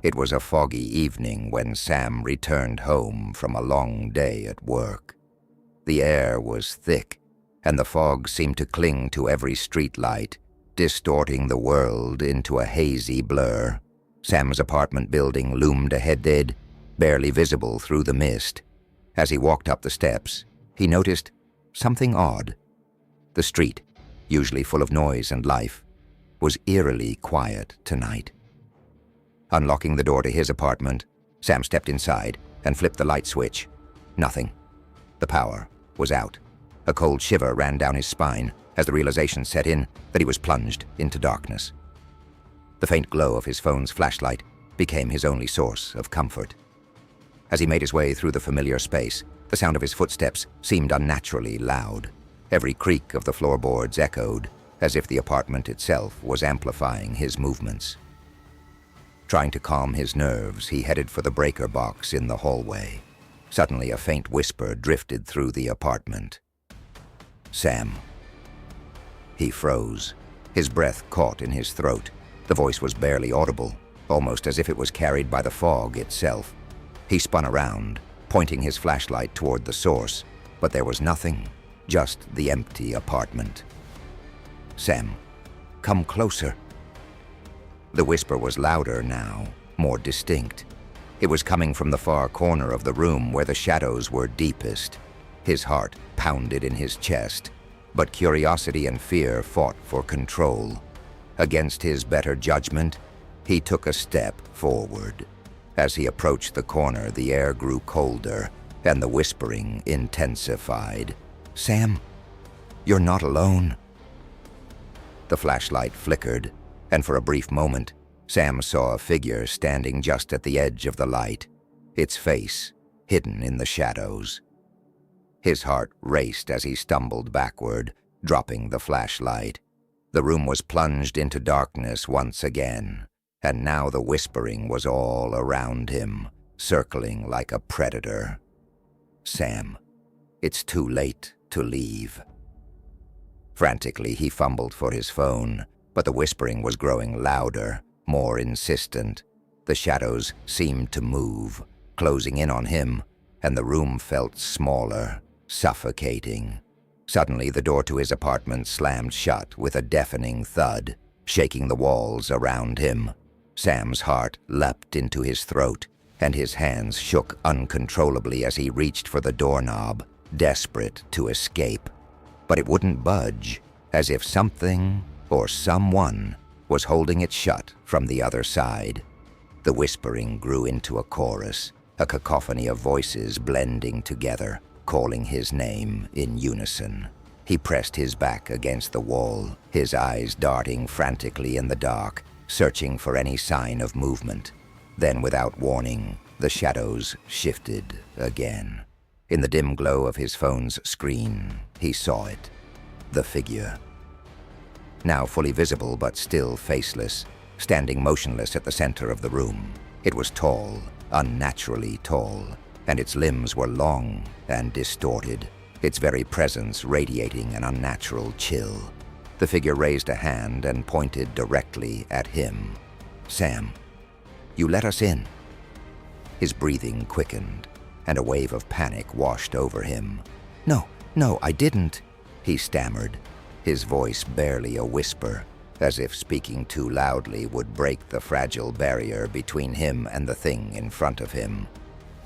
It was a foggy evening when Sam returned home from a long day at work. The air was thick, and the fog seemed to cling to every streetlight, distorting the world into a hazy blur. Sam's apartment building loomed ahead, barely visible through the mist. As he walked up the steps, he noticed something odd. The street, usually full of noise and life, was eerily quiet tonight. Unlocking the door to his apartment, Sam stepped inside and flipped the light switch. Nothing. The power was out. A cold shiver ran down his spine as the realization set in that he was plunged into darkness. The faint glow of his phone's flashlight became his only source of comfort. As he made his way through the familiar space, the sound of his footsteps seemed unnaturally loud. Every creak of the floorboards echoed, as if the apartment itself was amplifying his movements. Trying to calm his nerves, he headed for the breaker box in the hallway. Suddenly, a faint whisper drifted through the apartment. "Sam." He froze. His breath caught in his throat. The voice was barely audible, almost as if it was carried by the fog itself. He spun around, pointing his flashlight toward the source, but there was nothing, just the empty apartment. "Sam, come closer." The whisper was louder now, more distinct. It was coming from the far corner of the room where the shadows were deepest. His heart pounded in his chest, but curiosity and fear fought for control. Against his better judgment, he took a step forward. As he approached the corner, the air grew colder, and the whispering intensified. "Sam, you're not alone." The flashlight flickered, and for a brief moment, Sam saw a figure standing just at the edge of the light, its face hidden in the shadows. His heart raced as he stumbled backward, dropping the flashlight. The room was plunged into darkness once again, and now the whispering was all around him, circling like a predator. "Sam, it's too late to leave." Frantically, he fumbled for his phone, but the whispering was growing louder, more insistent. The shadows seemed to move, closing in on him, and the room felt smaller, suffocating. Suddenly, the door to his apartment slammed shut with a deafening thud, shaking the walls around him. Sam's heart leapt into his throat, and his hands shook uncontrollably as he reached for the doorknob, desperate to escape. But it wouldn't budge, as if something or someone was holding it shut from the other side. The whispering grew into a chorus, a cacophony of voices blending together, calling his name in unison. He pressed his back against the wall, his eyes darting frantically in the dark, searching for any sign of movement. Then, without warning, the shadows shifted again. In the dim glow of his phone's screen, he saw it. The figure. Now fully visible but still faceless, standing motionless at the center of the room. It was tall, unnaturally tall, and its limbs were long and distorted, its very presence radiating an unnatural chill. The figure raised a hand and pointed directly at him. "Sam, you let us in." His breathing quickened, and a wave of panic washed over him. No, I didn't," he stammered, his voice barely a whisper, as if speaking too loudly would break the fragile barrier between him and the thing in front of him.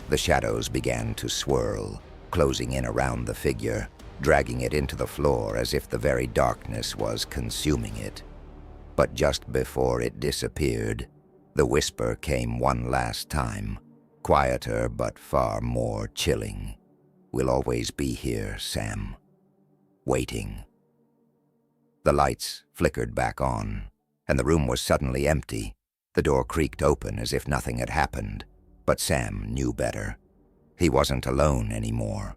The shadows began to swirl, closing in around the figure, dragging it into the floor as if the very darkness was consuming it. But just before it disappeared, the whisper came one last time, quieter but far more chilling. "We'll always be here, Sam. Waiting." The lights flickered back on, and the room was suddenly empty. The door creaked open as if nothing had happened, but Sam knew better. He wasn't alone anymore.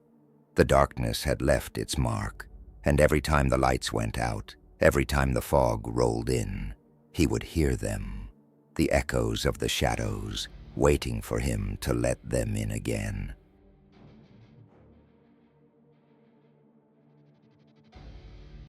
The darkness had left its mark, and every time the lights went out, every time the fog rolled in, he would hear them, the echoes of the shadows, waiting for him to let them in again.